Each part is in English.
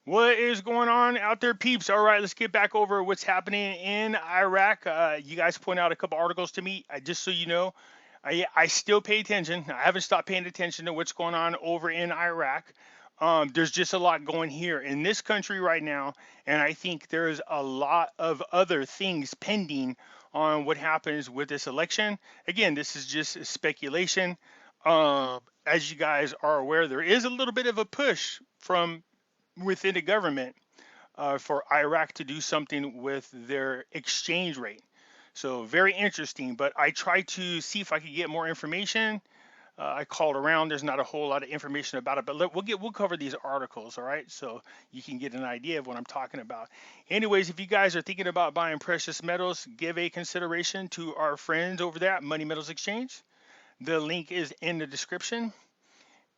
What is going on out there, peeps? All right, let's get back over what's happening in Iraq. You guys point out a couple articles to me. Just so you know, I still pay attention. I haven't stopped paying attention to what's going on over in Iraq. There's just a lot going here in this country right now, and I think there's a lot of other things pending on what happens with this election. Again, this is just speculation. As you guys are aware, there is a little bit of a push from within the government for Iraq to do something with their exchange rate. So very interesting. But I tried to see if I could get more information. I called around. There's not a whole lot of information about it, but we'll cover these articles, all right? So you can get an idea of what I'm talking about. Anyways, if you guys are thinking about buying precious metals, give a consideration to our friends over there at Money Metals Exchange. The link is in the description.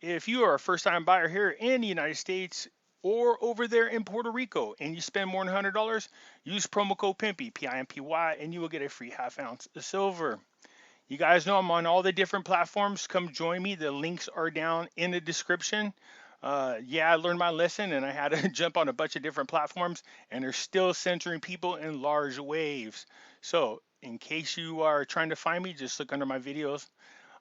If you are a first-time buyer here in the United States or over there in Puerto Rico and you spend more than $100, use promo code Pimpy, P-I-M-P-Y, and you will get a free half ounce of silver. You guys know I'm on all the different platforms. Come join me. The links are down in the description. Yeah, I learned my lesson and I had to jump on a bunch of different platforms, and they're still censoring people in large waves. So in case you are trying to find me, just look under my videos.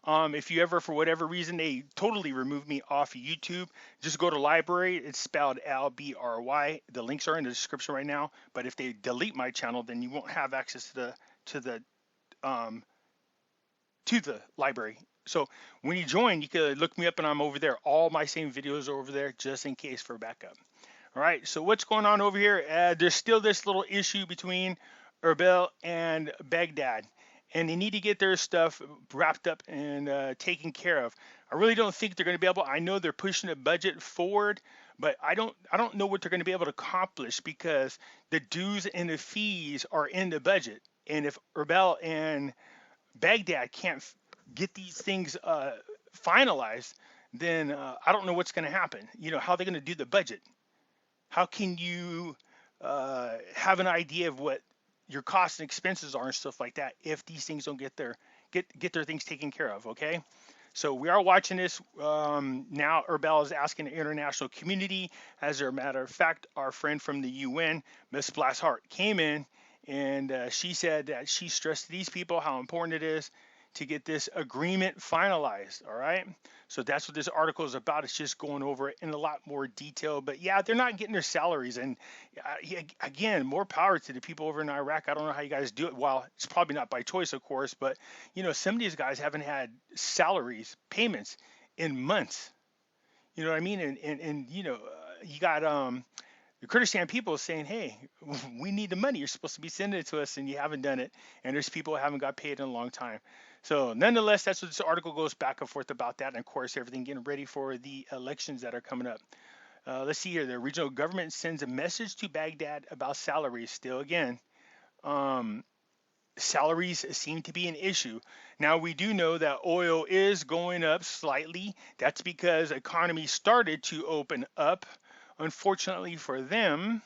If you ever, for whatever reason, they totally remove me off YouTube, just go to LBRY. It's spelled LBRY. The links are in the description right now. But if they delete my channel, then you won't have access to the um, library. So when you join, you can look me up, and I'm over there. All my same videos are over there, just in case for backup. All right. So what's going on over here? There's still this little issue between Erbil and Baghdad, and they need to get their stuff wrapped up and taken care of. I really don't think they're going to be able. I know they're pushing the budget forward, but I don't know what they're going to be able to accomplish because the dues and the fees are in the budget. And if Erbil and Baghdad can't get these things finalized, then I don't know what's going to happen. You know, how are they going to do the budget? How can you have an idea of what your costs and expenses are and stuff like that if these things don't get their things taken care of? Okay, so we are watching this now. Erbil is asking the international community. As a matter of fact, our friend from the UN, Miss Blashart, came in and she said that she stressed to these people how important it is to get this agreement finalized. All right. So that's what this article is about. It's just going over it in a lot more detail. But yeah, they're not getting their salaries. And yeah, again, more power to the people over in Iraq. I don't know how you guys do it. Well, it's probably not by choice, of course. But, you know, some of these guys haven't had salaries, payments in months. You know what I mean? And you know, you got the Kurdistan people is saying, hey, we need the money. You're supposed to be sending it to us, and you haven't done it. And there's people who haven't got paid in a long time. So nonetheless, that's what this article goes back and forth about that. And of course, everything getting ready for the elections that are coming up. Let's see here. The regional government sends a message to Baghdad about salaries. Still again, um, salaries seem to be an issue. Now, we do know that oil is going up slightly. That's because economy started to open up. Unfortunately for them,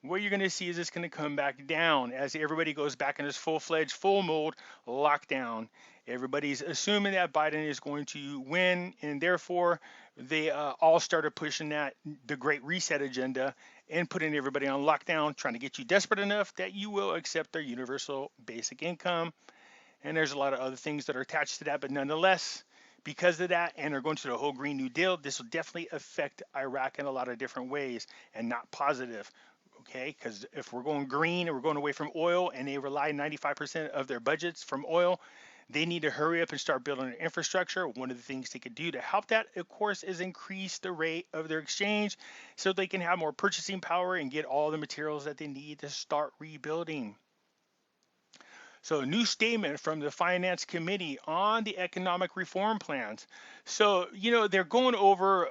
what you're going to see is it's going to come back down as everybody goes back in this full-fledged, full mode lockdown. Everybody's assuming that Biden is going to win, and therefore they all started pushing the Great Reset agenda and putting everybody on lockdown, trying to get you desperate enough that you will accept their universal basic income. And there's a lot of other things that are attached to that, but nonetheless, because of that, and they're going to the whole Green New Deal, this will definitely affect Iraq in a lot of different ways and not positive. Okay, because if we're going green and we're going away from oil and they rely 95% of their budgets from oil, they need to hurry up and start building their infrastructure. One of the things they could do to help that, of course, is increase the rate of their exchange so they can have more purchasing power and get all the materials that they need to start rebuilding. So, a new statement from the Finance Committee on the economic reform plans. So, you know, they're going over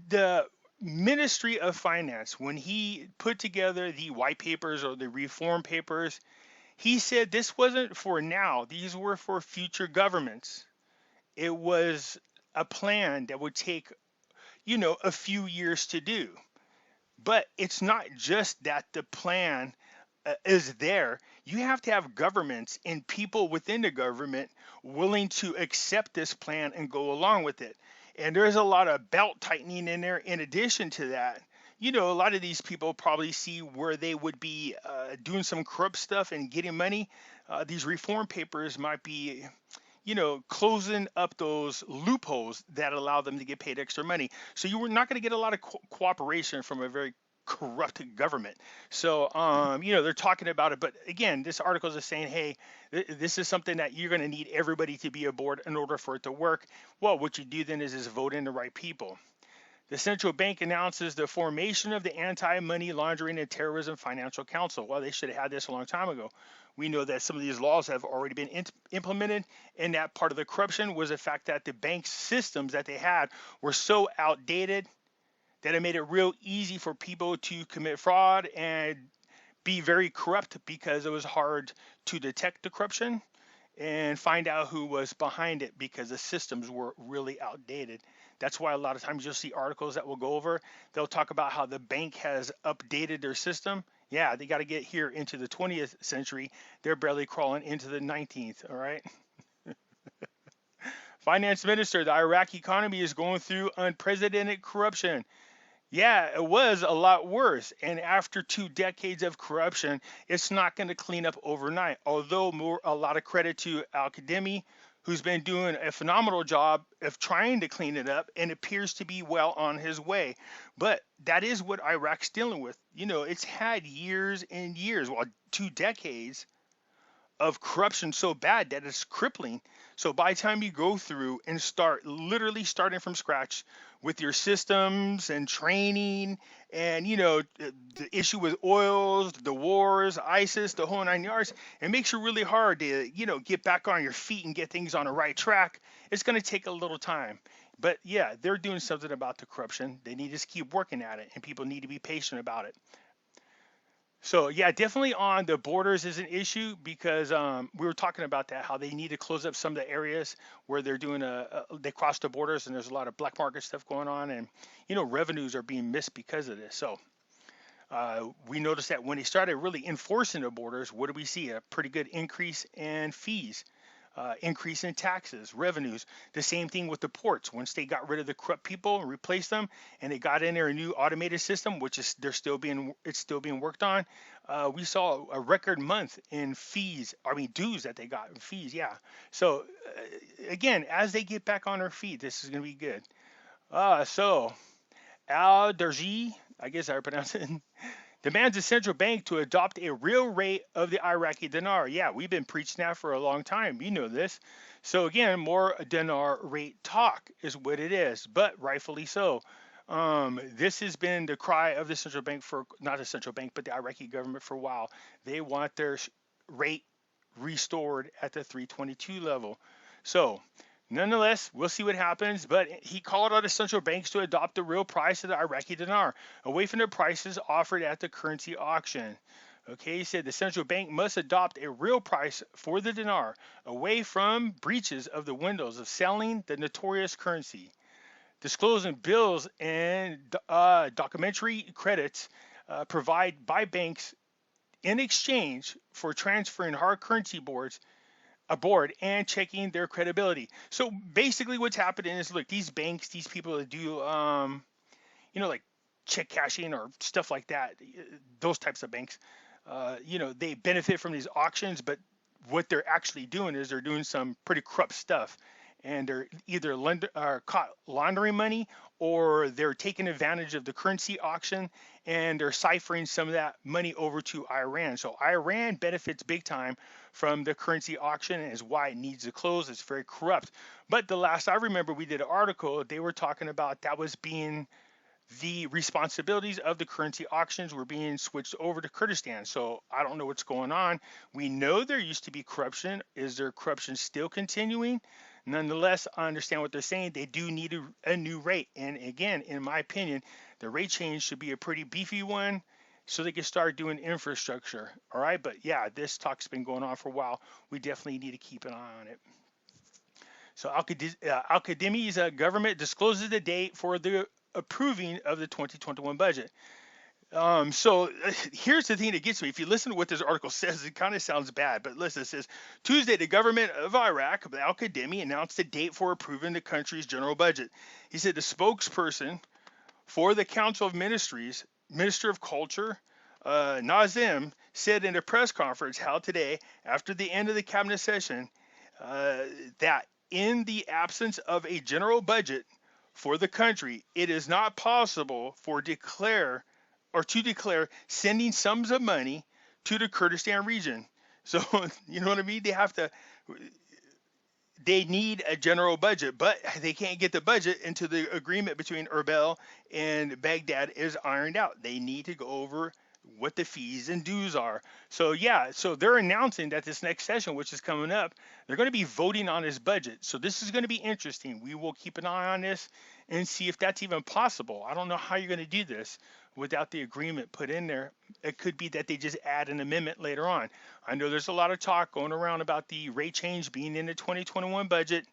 the Ministry of Finance, when he put together the white papers or the reform papers, he said this wasn't for now, these were for future governments. It was a plan that would take, you know, a few years to do. But it's not just that the plan is there. You have to have governments and people within the government willing to accept this plan and go along with it. And there's a lot of belt tightening in there in addition to that. a lot of these people probably see where they would be doing some corrupt stuff and getting money. These reform papers might be, closing up those loopholes that allow them to get paid extra money. So you were not going to get a lot of cooperation from a very corrupt government. So, they're talking about it. But again, this article is saying, hey, this is something that you're going to need everybody to be aboard in order for it to work. Well, what you do then is vote in the right people. The central bank announces the formation of the Anti-Money Laundering and Terrorism Financial Council. Well, they should have had this a long time ago. We know that some of these laws have already been implemented, and that part of the corruption was the fact that the bank systems that they had were so outdated that it made it real easy for people to commit fraud and be very corrupt because it was hard to detect the corruption and find out who was behind it because the systems were really outdated. That's why a lot of times you'll see articles that will go over, they'll talk about how the bank has updated their system. Yeah, they got to get here into the 20th century. They're barely crawling into the 19th, all right? Finance Minister, the Iraqi economy is going through unprecedented corruption. Yeah, it was a lot worse. And after 2 decades of corruption, it's not going to clean up overnight. Although a lot of credit to Al-Qademi, who's been doing a phenomenal job of trying to clean it up and appears to be well on his way. But that is what Iraq's dealing with. It's had years and years, 2 decades of corruption so bad that it's crippling. So by the time you go through and start literally starting from scratch with your systems and training and, the issue with oils, the wars, ISIS, the whole 9 yards, it makes it really hard to, get back on your feet and get things on the right track. It's going to take a little time. But yeah, they're doing something about the corruption. They need to keep working at it, and people need to be patient about it. So yeah, definitely on the borders is an issue because we were talking about that, how they need to close up some of the areas where they're doing they cross the borders and there's a lot of black market stuff going on, and revenues are being missed because of this. So we noticed that when they started really enforcing the borders, what do we see? A pretty good increase in fees. Increase in taxes, revenues. The same thing with the ports. Once they got rid of the corrupt people and replaced them, and they got in there a new automated system, which is it's still being worked on. We saw a record month in dues that they got in fees. Yeah. So again, as they get back on their feet, this is going to be good. So LBRY, I guess I pronounce it. Demands the central bank to adopt a real rate of the Iraqi dinar. Yeah, we've been preaching that for a long time. You know this. So again, more dinar rate talk is what it is, but rightfully so. This has been the cry of the central bank not the central bank, but the Iraqi government for a while. They want their rate restored at the 322 level. So nonetheless, we'll see what happens, but he called on the central banks to adopt the real price of the Iraqi dinar, away from the prices offered at the currency auction. Okay, he said the central bank must adopt a real price for the dinar, away from breaches of the windows of selling the notorious currency. Disclosing bills and documentary credits provided by banks in exchange for transferring hard currency aboard and checking their credibility. So basically what's happening is, look, these banks, these people that do, like check cashing or stuff like that, those types of banks, they benefit from these auctions, but what they're actually doing is they're doing some pretty corrupt stuff. And they're either caught laundering money, or they're taking advantage of the currency auction and they're ciphering some of that money over to Iran. So Iran benefits big time from the currency auction, and is why it needs to close. It's very corrupt. But the last I remember, we did an article, they were talking about that was being the responsibilities of the currency auctions were being switched over to Kurdistan. So I don't know what's going on. We know there used to be corruption. Is there corruption still continuing? Nonetheless, I understand what they're saying. They do need a new rate. And again, in my opinion, the rate change should be a pretty beefy one so they can start doing infrastructure. All right. But yeah, this talk's been going on for a while. We definitely need to keep an eye on it. So Al-Qademi's government discloses the date for the approving of the 2021 budget. So here's the thing that gets me. If you listen to what this article says, it kind of sounds bad, but listen, it says, Tuesday, the government of Iraq, Al-Qademi, announced a date for approving the country's general budget. He said the spokesperson for the Council of Ministries, Minister of Culture, Nazim, said in a press conference held today after the end of the cabinet session uh, that in the absence of a general budget for the country, it is not possible to declare sending sums of money to the Kurdistan region. So you know what I mean? They need a general budget, but they can't get the budget until the agreement between Erbil and Baghdad is ironed out. They need to go over what the fees and dues are. So yeah, so they're announcing that this next session, which is coming up, they're going to be voting on this budget. So this is going to be interesting. We will keep an eye on this and see if that's even possible. I don't know how you're going to do this without the agreement put in there. It could be that they just add an amendment later on. I know there's a lot of talk going around about the rate change being in the 2021 budget.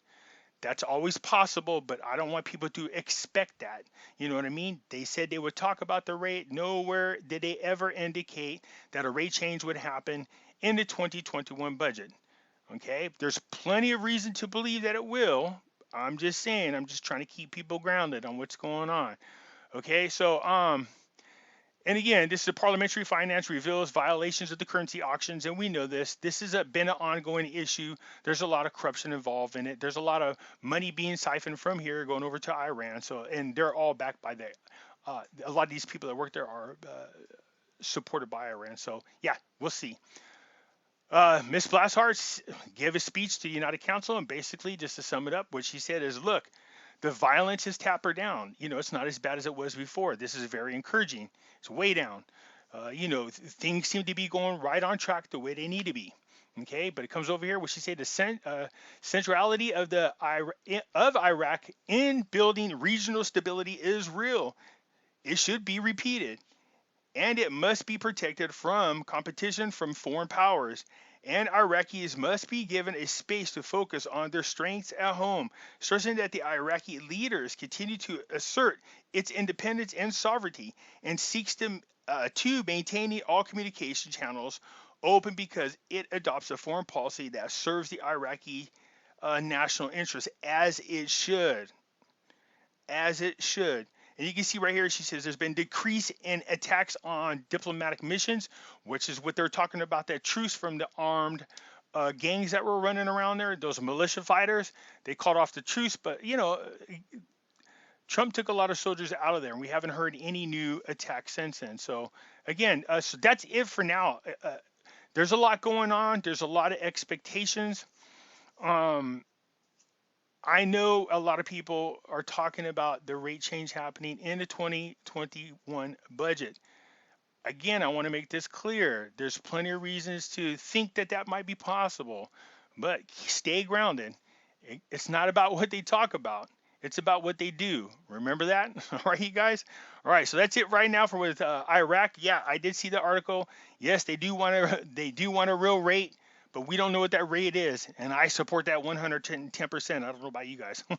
That's always possible, but I don't want people to expect that. You know what I mean? They said they would talk about the rate. Nowhere did they ever indicate that a rate change would happen in the 2021 budget. Okay? There's plenty of reason to believe that it will. I'm just saying, I'm just trying to keep people grounded on what's going on. Okay? So, and again, this is a parliamentary finance reveals violations of the currency auctions, and we know this. This has been an ongoing issue. There's a lot of corruption involved in it. There's a lot of money being siphoned from here going over to Iran. So, and they're all backed by a lot of these people that work there are supported by Iran. So, yeah, we'll see. Ms. Blasshart gave a speech to the United Council, and basically, just to sum it up, what she said is, look, the violence has tapered down. You know, it's not as bad as it was before. This is very encouraging. It's way down. Things seem to be going right on track the way they need to be. Okay, but it comes over here. What she said: the centrality of Iraq in building regional stability is real. It should be repeated, and it must be protected from competition from foreign powers. And Iraqis must be given a space to focus on their strengths at home, stressing that the Iraqi leaders continue to assert its independence and sovereignty and seeks to maintaining all communication channels open because it adopts a foreign policy that serves the Iraqi national interest as it should. As it should. And you can see right here, she says there's been decrease in attacks on diplomatic missions, which is what they're talking about, that truce from the armed gangs that were running around there, those militia fighters. They called off the truce, but, you know, Trump took a lot of soldiers out of there, and we haven't heard any new attacks since then. So, again, so that's it for now. There's a lot going on. There's a lot of expectations. I know a lot of people are talking about the rate change happening in the 2021 budget. Again, I want to make this clear. There's plenty of reasons to think that that might be possible, but stay grounded. It's not about what they talk about. It's about what they do. Remember that? All right, you guys? All right, so that's it right now for with Iraq. Yeah, I did see the article. Yes, they do want a real rate, but we don't know what that rate is, and I support that 110%. I don't know about you guys. All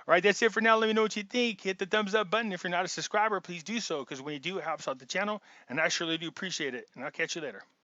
right, that's it for now. Let me know what you think. Hit the thumbs up button. If you're not a subscriber, please do so, because when you do, it helps out the channel, and I surely do appreciate it. And I'll catch you later.